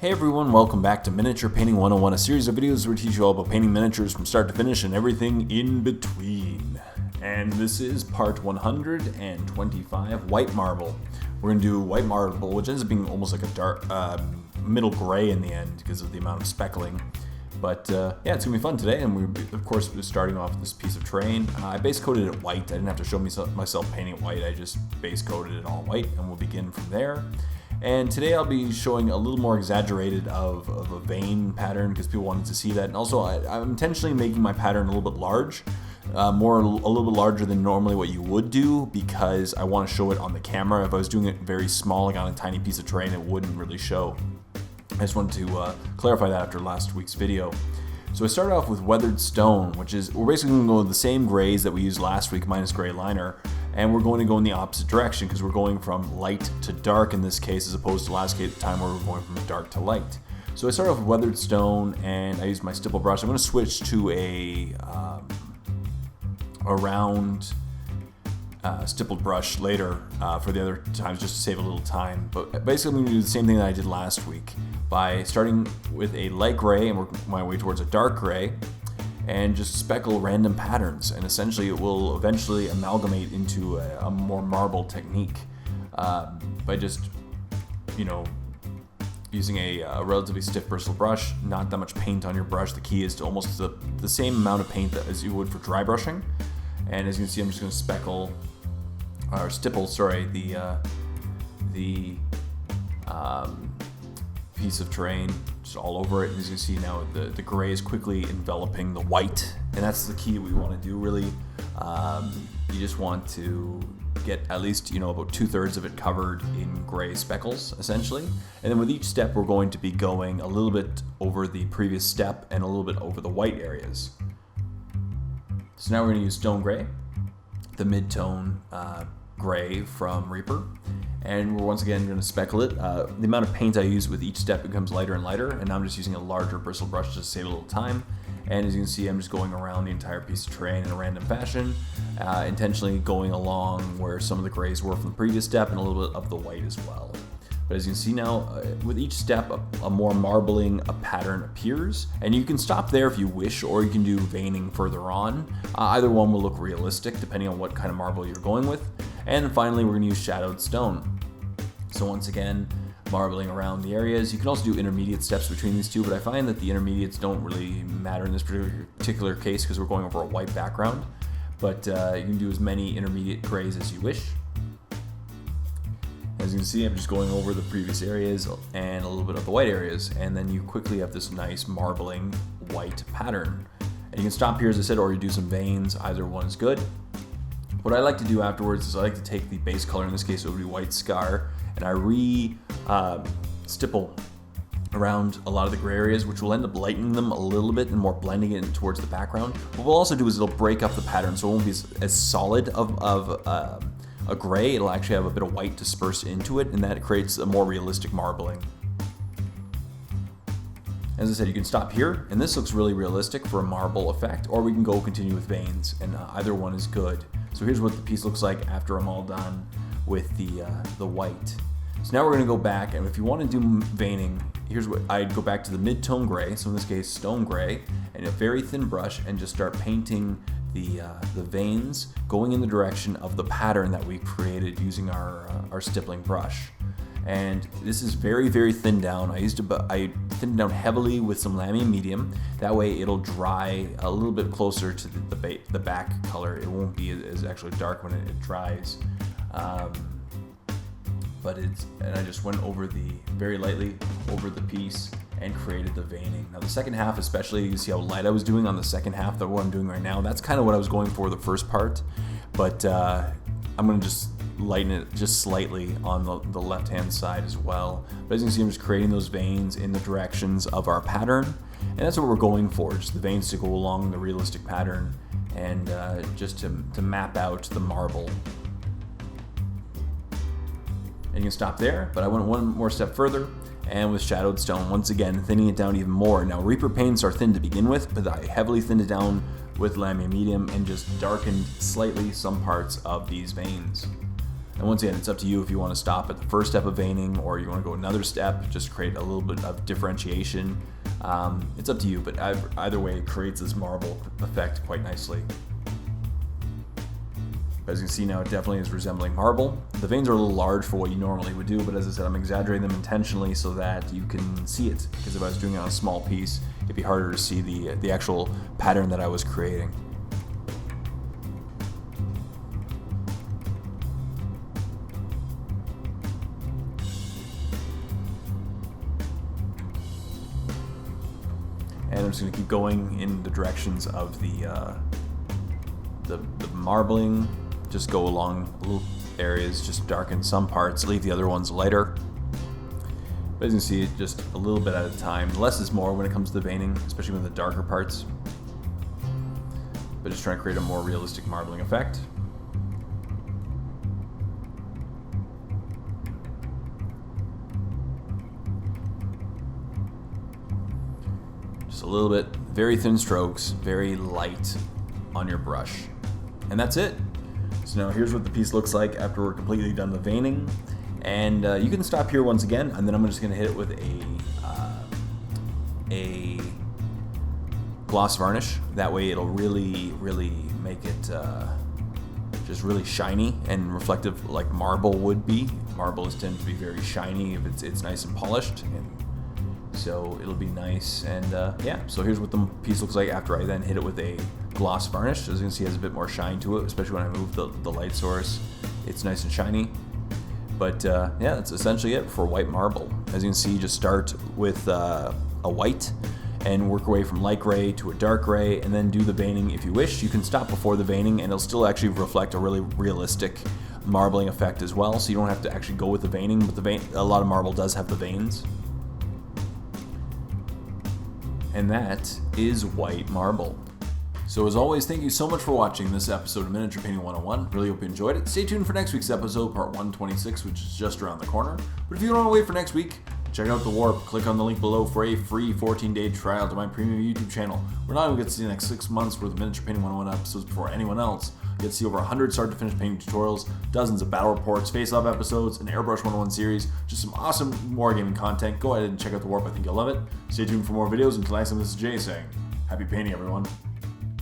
Hey everyone, welcome back to Miniature Painting 101, a series of videos where we teach you all about painting miniatures from start to finish and everything in between. And this is part 125, white marble. We're going to do white marble, which ends up being almost like a dark, middle gray in the end because of the amount of speckling. But yeah, it's going to be fun today, and we're of course starting off with this piece of terrain. I base coated it white. I didn't have to show myself painting it white, I just base coated it all white, and we'll begin from there. And today I'll be showing a little more exaggerated of a vein pattern because people wanted to see that. And also I'm intentionally making my pattern a little bit large, a little bit larger than normally what you would do because I want to show it on the camera. If I was doing it very small, like on a tiny piece of terrain, it wouldn't really show. I just wanted to clarify that after last week's video. So I started off with weathered stone, which is, we're basically going to go with the same grays that we used last week minus gray liner. And we're going to go in the opposite direction because we're going from light to dark in this case, as opposed to last time where we're going from dark to light. So I started off with weathered stone, and I used my stipple brush. I'm going to switch to a round stippled brush later for the other times, just to save a little time. But basically I'm going to do the same thing that I did last week by starting with a light gray and work my way towards a dark gray, and just speckle random patterns, and essentially it will eventually amalgamate into a more marble technique by just, using a relatively stiff bristle brush, not that much paint on your brush. The key is to almost the same amount of paint as you would for dry brushing. And as you can see, I'm just going to stipple the piece of terrain just all over it. And as you can see now, the gray is quickly enveloping the white, and that's the key we want to do really. You just want to get at least about 2/3 of it covered in gray speckles essentially, and then with each step we're going to be going a little bit over the previous step and a little bit over the white areas. So now we're going to use stone gray, the mid-tone gray from Reaper, and we're once again going to speckle it. The amount of paint I use with each step becomes lighter and lighter, and now I'm just using a larger bristle brush to save a little time. And as you can see, I'm just going around the entire piece of terrain in a random fashion, intentionally going along where some of the grays were from the previous step and a little bit of the white as well. But as you can see now, with each step, a more marbling pattern appears, and you can stop there if you wish, or you can do veining further on. Either one will look realistic depending on what kind of marble you're going with. And then finally, we're going to use shadowed stone. So once again, marbling around the areas. You can also do intermediate steps between these two, but I find that the intermediates don't really matter in this particular case because we're going over a white background. But you can do as many intermediate grays as you wish. As you can see, I'm just going over the previous areas and a little bit of the white areas, and then you quickly have this nice marbling white pattern. And you can stop here, as I said, or you do some veins. Either one is good. What I like to do afterwards is I like to take the base color, in this case it would be white scar, and I stipple around a lot of the gray areas, which will end up lightening them a little bit and more blending it towards the background. What we'll also do is it'll break up the pattern, so it won't be as solid of a gray. It'll actually have a bit of white dispersed into it, and that creates a more realistic marbling. As I said, you can stop here, and this looks really realistic for a marble effect, or we can go continue with veins, and either one is good. So here's what the piece looks like after I'm all done with the white. So now we're going to go back, and if you want to do veining, here's what I'd go back to the mid-tone gray, so in this case stone gray, and a very thin brush, and just start painting the veins going in the direction of the pattern that we created using our stippling brush. And this is very, very thin down. I thinned down heavily with some lamy medium. That way it'll dry a little bit closer to the back color. It won't be as actually dark when it dries. And I just went very lightly over the piece and created the veining. Now the second half especially, you see how light I was doing on the second half than what I'm doing right now. That's kind of what I was going for the first part, but I'm going to just lighten it just slightly on the left hand side as well. But as you can see, I'm just creating those veins in the directions of our pattern, and that's what we're going for, just the veins to go along the realistic pattern and just to map out the marble. And you can stop there, but I went one more step further, and with shadowed stone, once again thinning it down even more. Now Reaper paints are thin to begin with, but I heavily thinned it down with lamy medium and just darkened slightly some parts of these veins. And once again, it's up to you if you want to stop at the first step of veining or you want to go another step, just create a little bit of differentiation. It's up to you, but either way, it creates this marble effect quite nicely. As you can see now, it definitely is resembling marble. The veins are a little large for what you normally would do, but as I said, I'm exaggerating them intentionally so that you can see it, because if I was doing it on a small piece, it'd be harder to see the actual pattern that I was creating. And I'm just going to keep going in the directions of the marbling. Just go along little areas, just darken some parts, leave the other ones lighter. But as you can see, just a little bit at a time. Less is more when it comes to the veining, especially with the darker parts. But just trying to create a more realistic marbling effect. Just a little bit, very thin strokes, very light on your brush. And that's it. So now here's what the piece looks like after we're completely done the veining. And you can stop here once again, and then I'm just gonna hit it with a gloss varnish. That way it'll really make it just really shiny and reflective like marble would be. Marbles tend to be very shiny if it's nice and polished. So it'll be nice, and yeah, so here's what the piece looks like after I then hit it with a gloss varnish. As you can see, it has a bit more shine to it, especially when I move the light source. It's nice and shiny. But yeah, that's essentially it for white marble. As you can see, just start with a white and work away from light gray to a dark gray, and then do the veining if you wish. You can stop before the veining, and it'll still actually reflect a really realistic marbling effect as well, so you don't have to actually go with the veining, but a lot of marble does have the veins. And that is white marble. So as always, thank you so much for watching this episode of Miniature Painting 101. Really hope you enjoyed it. Stay tuned for next week's episode, part 126, which is just around the corner. But if you don't want to wait for next week, check out The Warp. Click on the link below for a free 14-day trial to my premium YouTube channel, where not only get to see the next 6 months worth of Miniature Painting 101 episodes before anyone else, you get to see over 100 start-to-finish painting tutorials, dozens of battle reports, face-off episodes, an Airbrush 101 series, just some awesome wargaming content. Go ahead and check out The Warp. I think you'll love it. Stay tuned for more videos. Until next time, this is Jay saying, happy painting, everyone.